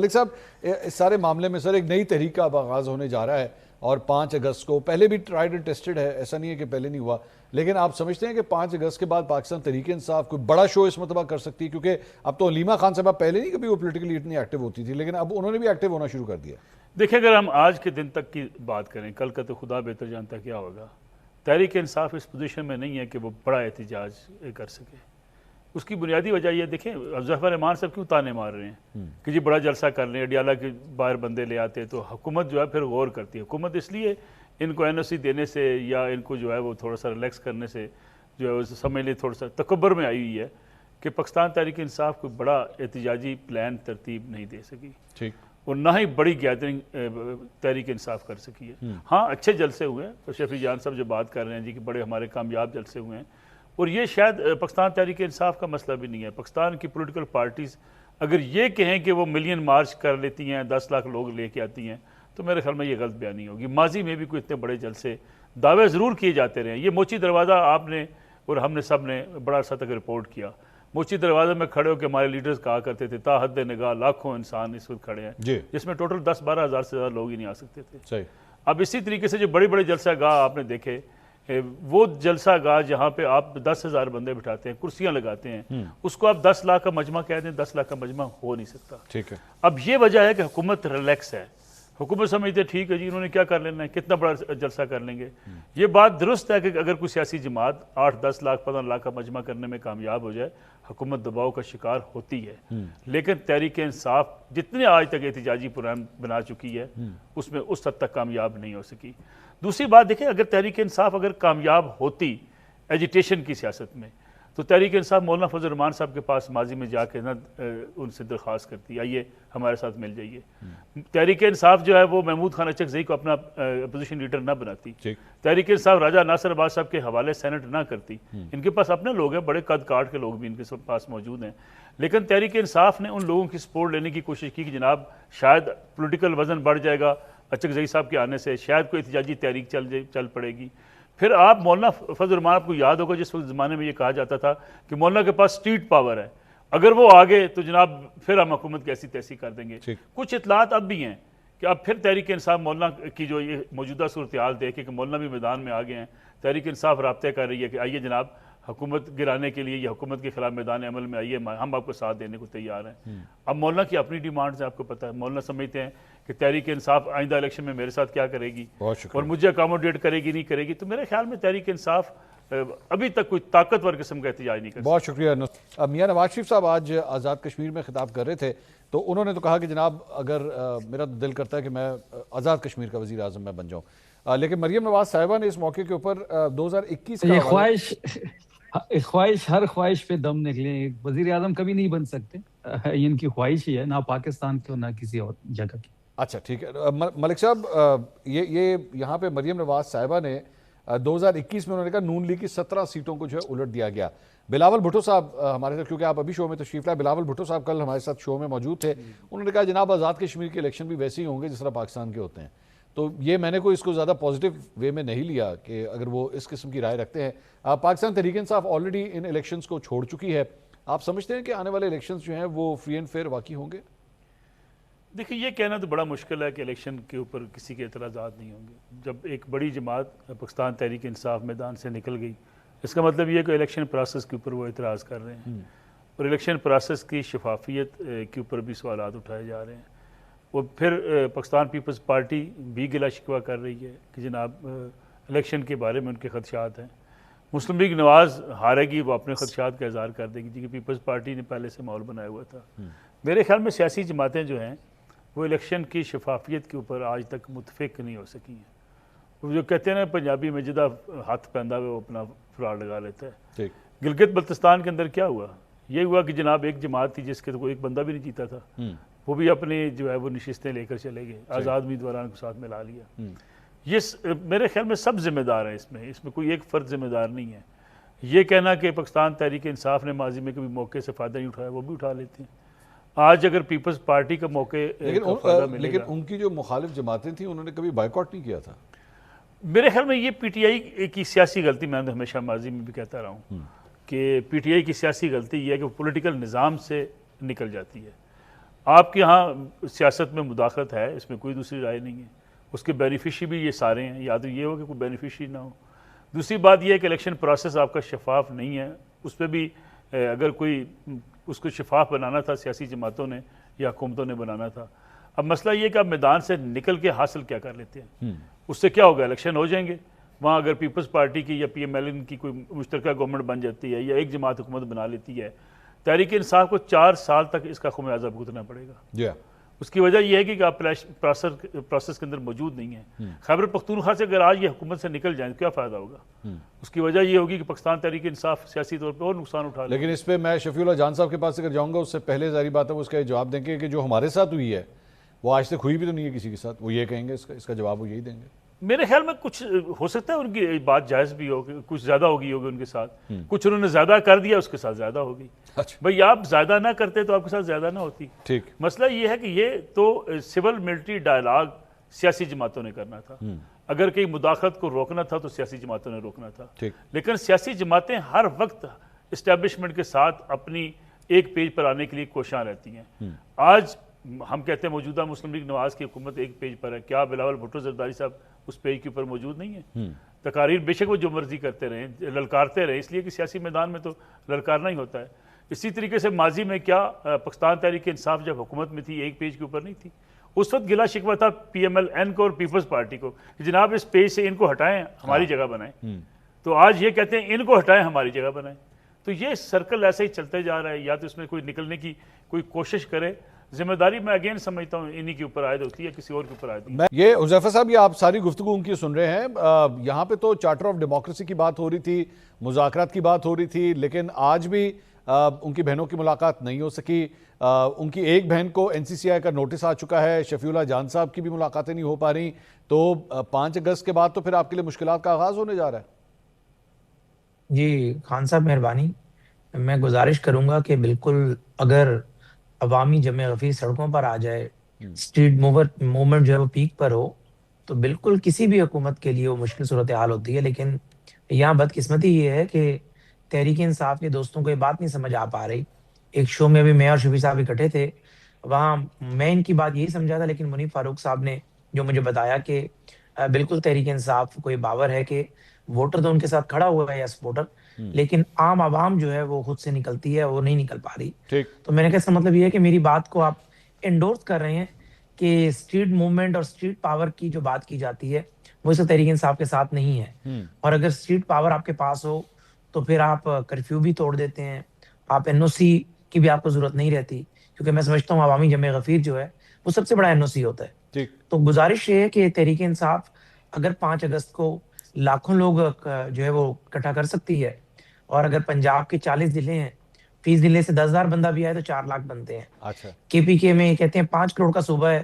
ملک صاحب اس سارے معاملے میں سر ایک نئی تحریک کا اب آغاز ہونے جا رہا ہے اور 5 اگست کو پہلے بھی ٹرائیڈ اینڈ ٹیسٹڈ ہے، ایسا نہیں ہے کہ پہلے نہیں ہوا، لیکن آپ سمجھتے ہیں کہ 5 اگست کے بعد پاکستان تحریک انصاف کوئی بڑا شو اس مرتبہ کر سکتی ہے؟ کیونکہ اب تو علیمہ خان صاحبہ پہلے نہیں کبھی وہ پولیٹیکلی اتنی ایکٹیو ہوتی تھی، لیکن اب انہوں نے بھی ایکٹیو ہونا شروع کر دیا۔ دیکھیں اگر ہم آج کے دن تک کی بات کریں، کل کا تو خدا بہتر جانتا ہے کیا ہوگا۔ تحریک انصاف اس پوزیشن میں نہیں ہے کہ وہ بڑا احتجاج کر سکے۔ اس کی بنیادی وجہ یہ دیکھیں ظفر رحمان صاحب کیوں تانے مار رہے ہیں کہ جی بڑا جلسہ کر لیں، اڈیالہ کے باہر بندے لے آتے تو حکومت جو ہے پھر غور کرتی ہے۔ حکومت اس لیے ان کو این او سی دینے سے یا ان کو جو ہے وہ تھوڑا سا ریلیکس کرنے سے جو ہے سمجھ لیں تھوڑا سا تکبر میں آئی ہوئی ہے کہ پاکستان تحریک انصاف کوئی بڑا احتجاجی پلان ترتیب نہیں دے سکی اور نہ ہی بڑی گیدرنگ تحریک انصاف کر سکی ہے۔ ہاں اچھے جلسے ہوئے ہیں، تو شفیع جان صاحب جو بات کر رہے ہیں جی کہ بڑے ہمارے کامیاب جلسے ہوئے ہیں، اور یہ شاید پاکستان تحریک انصاف کا مسئلہ بھی نہیں ہے۔ پاکستان کی پولیٹیکل پارٹیز اگر یہ کہیں کہ وہ ملین مارچ کر لیتی ہیں، 10 لاکھ لوگ لے کے آتی ہیں، تو میرے خیال میں یہ غلط بیانی ہوگی۔ ماضی میں بھی کوئی اتنے بڑے جلسے دعوے ضرور کیے جاتے رہے ہیں۔ یہ موچی دروازہ آپ نے اور ہم نے سب نے بڑا عرصہ تک رپورٹ کیا، موچی دروازے میں کھڑے ہو کے ہمارے لیڈرز کہا کرتے تھے تا حد نگاہ لاکھوں انسان اس وقت کھڑے ہیں، جس میں ٹوٹل 10-12 ہزار سے زیادہ لوگ ہی نہیں آ سکتے تھے۔ اب اسی طریقے سے جو بڑے بڑے جلسہ گاہ آپ نے دیکھے، وہ جلسہ گاہ جہاں پہ آپ 10,000 بندے بٹھاتے ہیں، کرسیاں لگاتے ہیں، اس کو آپ 10 لاکھ کا مجمع کہہ دیں، 10 لاکھ کا مجمع ہو نہیں سکتا۔ اب یہ وجہ ہے کہ حکومت ریلیکس ہے، حکومت سمجھتے ٹھیک ہے جی انہوں نے کیا کر لینا ہے، کتنا بڑا جلسہ کر لیں گے۔ یہ بات درست ہے کہ اگر کوئی سیاسی جماعت 8-10 لاکھ 15 لاکھ کا مجمع کرنے میں کامیاب ہو جائے، حکومت دباؤ کا شکار ہوتی ہے، لیکن تحریک انصاف جتنے آج تک احتجاجی پروگرام بنا چکی ہے اس میں اس حد تک کامیاب نہیں ہو سکی۔ دوسری بات دیکھیں، اگر تحریک انصاف اگر کامیاب ہوتی ایجیٹیشن کی سیاست میں، تو تحریک انصاف مولانا فضل الرحمان صاحب کے پاس ماضی میں جا کے ان سے درخواست کرتی آئیے ہمارے ساتھ مل جائیے۔ تحریک انصاف جو ہے وہ محمود خان اچکزئی کو اپنا اپوزیشن لیڈر نہ بناتی، تحریک انصاف راجہ ناصر عباس صاحب کے حوالے سینٹ نہ کرتی۔ ان کے پاس اپنے لوگ ہیں، بڑے قد کاٹ کے لوگ بھی ان کے پاس موجود ہیں، لیکن تحریک انصاف نے ان لوگوں کی سپورٹ لینے کی کوشش کی کہ جناب شاید پولیٹیکل وزن بڑھ جائے گا اچکزئی صاحب کے آنے سے، شاید کوئی احتجاجی تحریک چل پڑے گی۔ پھر آپ مولانا فضل الرحمان آپ کو یاد ہوگا جس وقت زمانے میں یہ کہا جاتا تھا کہ مولانا کے پاس اسٹریٹ پاور ہے، اگر وہ آگے تو جناب پھر ہم حکومت کیسی تیسی کر دیں گے۔ کچھ اطلاعات اب بھی ہیں کہ اب پھر تحریک انصاف مولانا کی جو یہ موجودہ صورتحال دیکھے کہ مولانا بھی میدان میں آگے ہیں، تحریک انصاف رابطے کر رہی ہے کہ آئیے جناب حکومت گرانے کے لیے یا حکومت کے خلاف میدان عمل میں آئیے، ہم آپ کو ساتھ دینے کو تیار ہیں۔ اب مولانا کی اپنی ڈیمانڈز ہیں، آپ کو پتہ ہے مولانا سمجھتے ہیں کہ تحریک انصاف آئندہ الیکشن میں میرے ساتھ کیا کرے گی اور مجھے اکاموڈیٹ کرے گی نہیں کرے گی، تو میرے خیال میں تحریک انصاف ابھی تک کوئی طاقتور قسم کا احتجاج نہیں کر سکتا۔ بہت شکریہ۔ میاں نواز شریف صاحب آج آزاد کشمیر میں خطاب کر رہے تھے، تو انہوں نے تو کہا کہ جناب اگر میرا دل کرتا ہے کہ میں آزاد کشمیر کا وزیر اعظم میں بن جاؤں، لیکن مریم نواز صاحبہ نے اس موقع کے اوپر 2021 کا خواہش ہر خواہش پہ دم نکلے، وزیر اعظم کبھی نہیں بن سکتے، ان کی خواہش ہی ہے، نہ پاکستان کی اور نہ کسی اور جگہ کی۔ اچھا ٹھیک ہے ملک صاحب، یہ یہاں پہ مریم نواز صاحبہ نے 2021 میں انہوں نے کہا نون لیگ کی 17 سیٹوں کو جو ہے الٹ دیا گیا۔ بلاول بھٹو صاحب ہمارے ساتھ، کیونکہ آپ ابھی شو میں تشریف لائے، بلاول بھٹو صاحب کل ہمارے ساتھ شو میں موجود تھے، انہوں نے کہا جناب آزاد کشمیر کے الیکشن بھی ویسے ہی ہوں گے جس طرح پاکستان کے ہوتے ہیں۔ تو یہ میں نے کوئی اس کو زیادہ پازیٹیو وے میں نہیں لیا کہ اگر وہ اس قسم کی رائے رکھتے ہیں۔ پاکستان تحریک انصاف آلریڈی ان الیکشنز کو چھوڑ چکی ہے، آپ سمجھتے ہیں کہ آنے والے الیکشنز جو ہیں وہ فری اینڈ فیئر واقعی ہوں گے؟ دیکھیں یہ کہنا تو بڑا مشکل ہے کہ الیکشن کے اوپر کسی کے اعتراضات نہیں ہوں گے۔ جب ایک بڑی جماعت پاکستان تحریک انصاف میدان سے نکل گئی، اس کا مطلب یہ کہ الیکشن پروسیس کے اوپر وہ اعتراض کر رہے ہیں اور الیکشن پروسیس کی شفافیت کے اوپر بھی سوالات اٹھائے جا رہے ہیں۔ اور پھر پاکستان پیپلز پارٹی بھی گلہ شکوہ کر رہی ہے کہ جناب الیکشن کے بارے میں ان کے خدشات ہیں۔ مسلم لیگ نواز ہارے گی، وہ اپنے خدشات کا اظہار کر دے گی کیونکہ پیپلز پارٹی نے پہلے سے ماحول بنایا ہوا تھا۔ میرے خیال میں سیاسی جماعتیں جو ہیں وہ الیکشن کی شفافیت کے اوپر آج تک متفق نہیں ہو سکی ہیں۔ وہ جو کہتے ہیں نا پنجابی میں جدہ ہاتھ پہندا ہوئے وہ اپنا فراڑ لگا لیتا ہے۔ گلگت بلتستان کے اندر کیا ہوا؟ یہ ہوا کہ جناب ایک جماعت تھی جس کے تو کوئی ایک بندہ بھی نہیں جیتا تھا، وہ بھی اپنی جو ہے وہ نشستیں لے کر چلے گئے، آزاد امیدواران کو ساتھ ملا لیا۔ یہ میرے خیال میں سب ذمہ دار ہیں اس میں کوئی ایک فرد ذمہ دار نہیں ہے۔ یہ کہنا کہ پاکستان تحریک انصاف نے ماضی میں کبھی موقع سے فائدہ نہیں اٹھایا، وہ بھی اٹھا لیتے ہیں۔ آج اگر پیپلز پارٹی کا موقع لیکن ان کی جو مخالف جماعتیں تھیں انہوں نے کبھی بائیکاٹ نہیں کیا تھا۔ میرے خیال میں یہ پی ٹی آئی کی سیاسی غلطی، میں نے ہمیشہ ماضی میں بھی کہتا رہا ہوں کہ پی ٹی آئی کی سیاسی غلطی یہ ہے کہ وہ پولیٹیکل نظام سے نکل جاتی ہے۔ آپ کے ہاں سیاست میں مداخلت ہے، اس میں کوئی دوسری رائے نہیں ہے، اس کے بینیفیشری بھی یہ سارے ہیں، یا تو یہ ہو کہ کوئی بینیفیشری نہ ہو۔ دوسری بات یہ ہے کہ الیکشن پروسیس آپ کا شفاف نہیں ہے، اس پہ بھی اگر کوئی اس کو شفاف بنانا تھا سیاسی جماعتوں نے یا حکومتوں نے بنانا تھا۔ اب مسئلہ یہ کہ آپ میدان سے نکل کے حاصل کیا کر لیتے ہیں، اس سے کیا ہوگا، الیکشن ہو جائیں گے، وہاں اگر پیپلز پارٹی کی یا پی ایم ایل این کی کوئی مشترکہ گورنمنٹ بن جاتی ہے یا ایک جماعت حکومت بنا لیتی ہے، تحریک انصاف کو 4 سال تک اس کا خمیازہ بھگتنا پڑے گا۔ اس کی وجہ یہ ہے کہ آپ پروسیس کے اندر موجود نہیں ہیں۔ خیبر پختونخوا سے اگر آج یہ حکومت سے نکل جائیں تو کیا فائدہ ہوگا؟ اس کی وجہ یہ ہوگی کہ پاکستان تحریک انصاف سیاسی طور پہ اور نقصان اٹھا لے۔ لیکن اس پہ میں شفیع اللہ جان صاحب کے پاس اگر جاؤں گا، اس سے پہلے ظاہری بات ہے وہ اس کا جواب دیں گے کہ جو ہمارے ساتھ ہوئی ہے وہ آج تک ہوئی بھی تو نہیں ہے کسی کے ساتھ، وہ یہ کہیں گے، اس کا جواب وہ یہی دیں گے۔ میرے خیال میں کچھ ہو سکتا ہے ان کی بات جائز بھی ہو، کچھ زیادہ ہوگی ان کے ساتھ، کچھ انہوں نے زیادہ کر دیا اس کے ساتھ زیادہ ہوگی۔ بھئی آپ زیادہ نہ کرتے تو آپ کے ساتھ زیادہ نہ ہوتی۔ ٹھیک، مسئلہ یہ ہے کہ یہ تو سول ملٹری ڈائلاگ سیاسی جماعتوں نے کرنا تھا، اگر کہیں مداخلت کو روکنا تھا تو سیاسی جماعتوں نے روکنا تھا، لیکن سیاسی جماعتیں ہر وقت اسٹیبلشمنٹ کے ساتھ اپنی ایک پیج پر آنے کے لیے کوشاں رہتی ہیں۔ آج ہم کہتے ہیں موجودہ مسلم لیگ نواز کی حکومت ایک پیج پر ہے، کیا بلاول بھٹو زرداری صاحب اس پیج کے اوپر موجود نہیں ہیں؟ تقاریر بے شک وہ جو مرضی کرتے رہیں، للکارتے رہیں، اس لیے کہ سیاسی میدان میں تو للکارنا ہی ہوتا ہے۔ اسی طریقے سے ماضی میں کیا پاکستان تحریک انصاف جب حکومت میں تھی ایک پیج کے اوپر نہیں تھی؟ اس وقت گلا شکوہ تھا پی ایم ایل این کو اور پیپلز پارٹی کو کہ جناب اس پیج سے ان کو ہٹائیں ہماری جگہ بنائیں، تو آج یہ کہتے ہیں ان کو ہٹائیں ہماری جگہ بنائیں۔ تو یہ سرکل ایسے ہی چلتے جا رہا ہے، یا تو اس میں کوئی نکلنے کی کوئی کوشش کرے۔ ذمہ داری میں اگین سمجھتا ہوں انہی کے اوپر عائد ہوتی ہے، کسی اور کے اوپر عائد نہیں۔ یہ حذیفہ صاحب، یہ آپ ساری گفتگو ان کی سن رہے ہیں، یہاں پہ تو چارٹر آف ڈیموکریسی کی بات ہو رہی تھی، مذاکرات کی بات ہو رہی تھی، لیکن آج بھی ان کی بہنوں کی ملاقات نہیں ہو سکی۔ ان کی ایک بہن کو این سی سی آئی کا نوٹس آ چکا ہے، شفیع اللہ جان صاحب کی بھی ملاقاتیں نہیں ہو پا رہی، تو 5 اگست کے بعد تو پھر آپ کے لیے مشکلات کا آغاز ہونے جا رہا ہے۔ جی خان صاحب مہربانی، میں گزارش کروں گا کہ بالکل اگر عوامی جمع غفیر سڑکوں پر آ جائے، اسٹریٹ موومنٹ جو ہے وہ پیک پر ہو، تو بالکل کسی بھی حکومت کے لیے وہ مشکل صورتحال ہوتی ہے۔ لیکن یہاں بدقسمتی یہ ہے کہ تحریک انصاف کے دوستوں کو یہ بات نہیں سمجھ آ پا رہی۔ ایک شو میں بھی میں اور شفیع صاحب اکٹھے تھے، وہاں میں ان کی بات یہی سمجھا تھا، لیکن منیب فاروق صاحب نے جو مجھے بتایا کہ بالکل تحریک انصاف کو یہ باور ہے کہ ووٹر تو ان کے ساتھ کھڑا ہوا ہے یا سپورٹر، لیکن عام عوام جو ہے وہ خود سے نکلتی ہے، وہ نہیں نکل پا رہی۔ تو میں نے کہا اس کا مطلب یہ ہے کہ میری بات کو آپ انڈورس کر رہے ہیں کہ اسٹریٹ موومنٹ اور اسٹریٹ پاور کی جو بات کی جاتی ہے وہ اس تحریک انصاف کے ساتھ نہیں ہے، اور اگر اسٹریٹ پاور آپ کے پاس ہو تو پھر آپ کرفیو بھی توڑ دیتے ہیں، آپ این او سی کی بھی آپ کو ضرورت نہیں رہتی، کیونکہ میں سمجھتا ہوں عوامی جمع غفیر جو ہے وہ سب سے بڑا این او سی ہوتا ہے۔ تو گزارش یہ ہے کہ تحریک انصاف اگر 5 اگست کو لاکھوں لوگ جو ہے وہ اکٹھا کر سکتی ہے، اور اگر پنجاب کے 40 ضلع ہیں، 20 ضلع سے 10,000 بندہ بھی آئے تو 4 لاکھ بنتے ہیں۔ کے پی کے میں کہتے ہیں 5 کروڑ کا صوبہ ہے،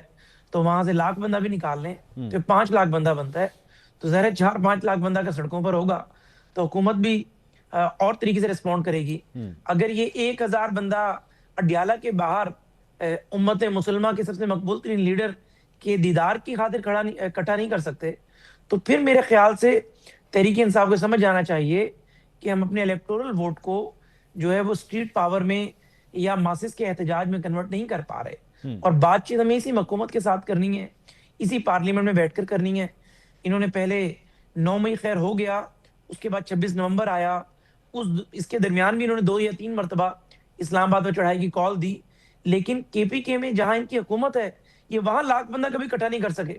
تو وہاں سے لاکھ بندہ بھی نکال لیں تو 5 لاکھ بندہ بنتا ہے، تو ظاہر ہے 4-5 لاکھ بندہ کا سڑکوں پر ہوگا تو حکومت بھی اور طریقے سے رسپونڈ کرے گی۔ اگر یہ 1000 بندہ اڈیالہ کے باہر امت مسلمہ کے سب سے مقبول ترین لیڈر کے دیدار کی خاطر اکٹھا نہیں کر سکتے، تو پھر میرے خیال سے تحریک انصاف کو سمجھ جانا چاہیے کہ ہم اپنے الیکٹورل ووٹ کو جو ہے وہ اسٹریٹ پاور میں یا ماسز کے احتجاج میں کنورٹ نہیں کر پا رہے، اور بات چیت ہمیں اسی حکومت کے ساتھ کرنی ہے، اسی پارلیمنٹ میں بیٹھ کر کرنی ہے۔ انہوں نے پہلے 9 مئی خیر ہو گیا، اس کے بعد 26 نومبر آیا، اس کے درمیان بھی انہوں نے 2 یا 3 مرتبہ اسلام آباد میں چڑھائی کی کال دی، لیکن کے پی کے میں جہاں ان کی حکومت ہے یہ وہاں لاکھ بندہ کبھی اکٹھا نہیں کر سکے۔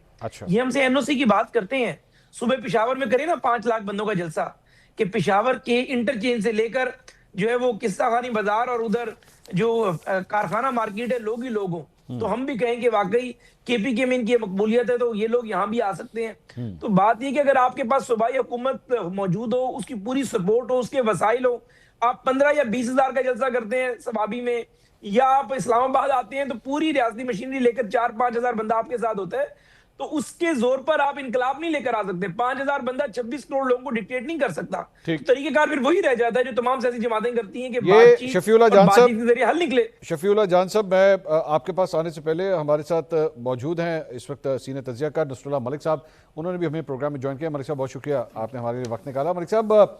یہ ہم سے این او سی کی بات کرتے ہیں، صبح پشاور میں کرے نا 5 لاکھ بندوں کا جلسہ، کہ پشاور کے انٹرچینج سے لے کر جو ہے وہ قصہ خانی بازار اور ادھر جو کارخانہ مارکیٹ ہے لوگ ہی لوگ ہوں، تو ہم بھی کہیں کہ واقعی کے پی کے میں ان کی مقبولیت ہے تو یہ لوگ یہاں بھی آ سکتے ہیں۔ تو بات یہ کہ اگر آپ کے پاس صوبائی حکومت موجود ہو، اس کی پوری سپورٹ ہو، اس کے وسائل ہو، آپ 15 یا 20 ہزار کا جلسہ کرتے ہیں سوابی میں، یا آپ اسلام آباد آتے ہیں تو پوری ریاستی مشینری لے کر 4-5 ہزار بندہ آپ کے ساتھ ہوتا ہے، تو اس کے زور پر آپ انقلاب نہیں لے کر آ سکتے۔ 5,000 بندہ 26 کروڑ لوگوں کو ڈکٹیٹ نہیں کر سکتا۔ طریقہ کار پھر وہی رہ جاتا ہے جو تمام سیاسی جماعتیں کرتی ہیں کہ بات چیت کے ذریعے حل نکلے۔ شفیع اللہ جان صاحب، میں آپ کے پاس آنے سے پہلے ہمارے ساتھ موجود ہیں اس وقت سینئر تجزیہ کار نصر اللہ ملک صاحب، انہوں نے بھی ہمیں پروگرام میں جوائن کیا۔ ملک صاحب بہت شکریہ، آپ نے ہمارے لیے وقت نکالا۔ ملک صاحب،